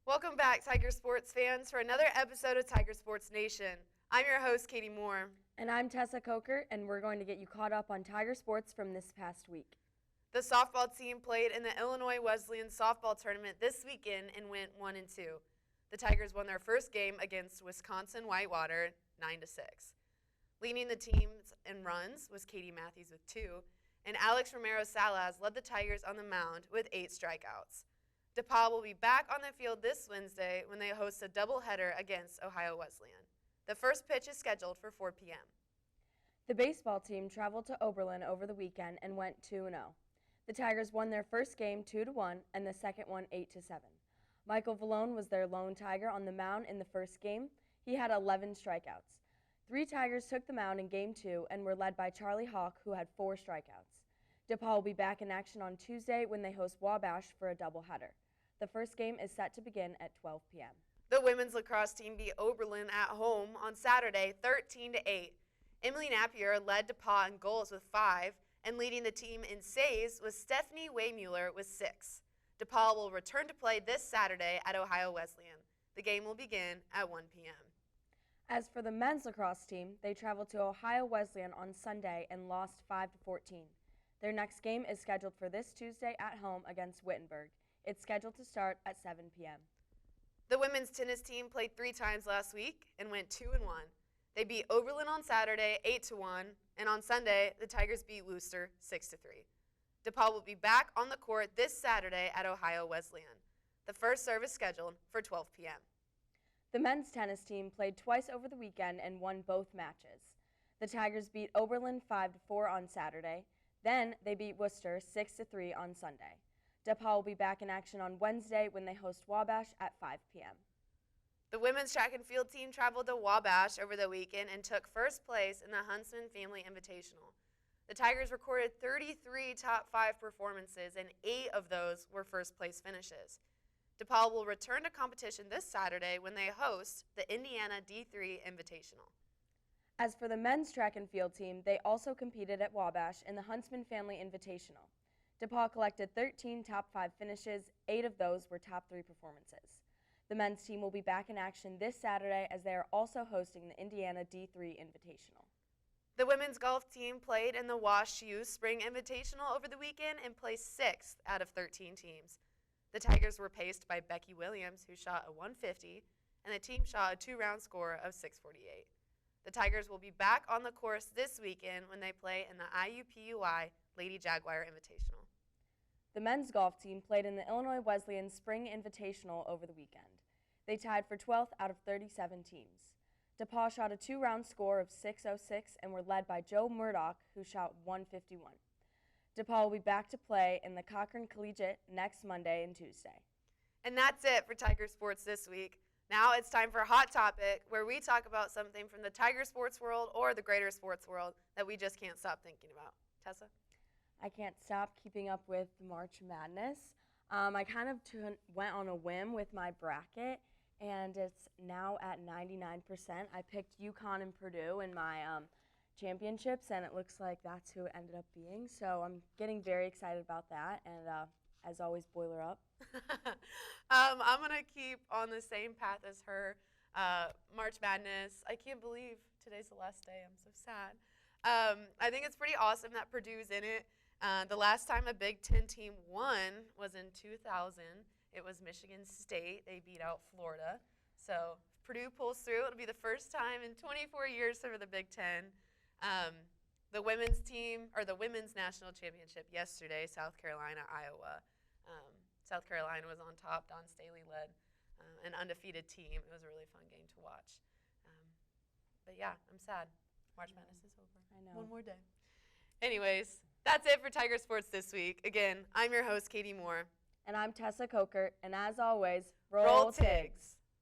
Welcome back, Tiger Sports fans, for another episode of Tiger Sports Nation. I'm your host, Katie Moore. And I'm Tessa Coker, and we're going to get you caught up on Tiger sports from this past week. The softball team played in the Illinois Wesleyan softball tournament this weekend and went 1-2. The Tigers won their first game against Wisconsin Whitewater 9-6. Leading the teams in runs was Katie Matthews with 2, and Alex Romero-Salas led the Tigers on the mound with 8 strikeouts. DePauw will be back on the field this Wednesday when they host a doubleheader against Ohio Wesleyan. The first pitch is scheduled for 4 p.m. The baseball team traveled to Oberlin over the weekend and went 2-0. The Tigers won their first game 2-1 and the second one 8-7. Michael Vallone was their lone Tiger on the mound in the first game. He had 11 strikeouts. 3 Tigers took the mound in Game 2 and were led by Charlie Hawk, who had 4 strikeouts. DePauw will be back in action on Tuesday when they host Wabash for a doubleheader. The first game is set to begin at 12 p.m. The women's lacrosse team beat Oberlin at home on Saturday 13-8. Emily Napier led DePauw in goals with 5, and leading the team in saves was Stephanie Waymuller with 6. DePauw will return to play this Saturday at Ohio Wesleyan. The game will begin at 1 p.m. As for the men's lacrosse team, they traveled to Ohio Wesleyan on Sunday and lost 5-14. Their next game is scheduled for this Tuesday at home against Wittenberg. It's scheduled to start at 7 p.m. The women's tennis team played 3 times last week and went 2-1. They beat Oberlin on Saturday 8-1, and on Sunday, the Tigers beat Worcester 6-3. DePauw will be back on the court this Saturday at Ohio Wesleyan. The first serve is scheduled for 12 p.m. The men's tennis team played twice over the weekend and won both matches. The Tigers beat Oberlin 5-4 on Saturday. Then they beat Worcester 6-3 on Sunday. DePauw will be back in action on Wednesday when they host Wabash at 5 p.m. The women's track and field team traveled to Wabash over the weekend and took first place in the Huntsman Family Invitational. The Tigers recorded 33 top 5 performances, and 8 of those were first-place finishes. DePauw will return to competition this Saturday when they host the Indiana D3 Invitational. As for the men's track and field team, they also competed at Wabash in the Huntsman Family Invitational. DePauw collected 13 top 5 finishes. 8 of those were top 3 performances. The men's team will be back in action this Saturday as they are also hosting the Indiana D3 Invitational. The women's golf team played in the Wash U Spring Invitational over the weekend and placed 6th out of 13 teams. The Tigers were paced by Becky Williams, who shot a 150, and the team shot a 2-round score of 648. The Tigers will be back on the course this weekend when they play in the IUPUI Lady Jaguar Invitational. The men's golf team played in the Illinois Wesleyan Spring Invitational over the weekend. They tied for 12th out of 37 teams. DePauw shot a 2-round score of 606 and were led by Joe Murdoch, who shot 151. DePauw will be back to play in the Cochran Collegiate next Monday and Tuesday. And that's it for Tiger Sports this week. Now it's time for Hot Topic, where we talk about something from the Tiger sports world or the greater sports world that we just can't stop thinking about. Tessa? I can't stop keeping up with March Madness. I kind of went on a whim with my bracket, and it's now at 99%. I picked UConn and Purdue in my championships, and it looks like that's who it ended up being. So I'm getting very excited about that, and as always, boiler up. I'm going to keep on the same path as her. March Madness. I can't believe today's the last day. I'm so sad. I think it's pretty awesome that Purdue's in it. The last time a Big Ten team won was in 2000. It was Michigan State. They beat out Florida. So if Purdue pulls through, it'll be the first time in 24 years for the Big Ten. The women's team, or the women's national championship yesterday, South Carolina, Iowa. South Carolina was on top. Don Staley led an undefeated team. It was a really fun game to watch. But yeah, I'm sad. March Madness is over. I know. One more day. Anyways, that's it for Tiger Sports this week. Again, I'm your host, Katie Moore. And I'm Tessa Coker, and as always, Roll Tigs.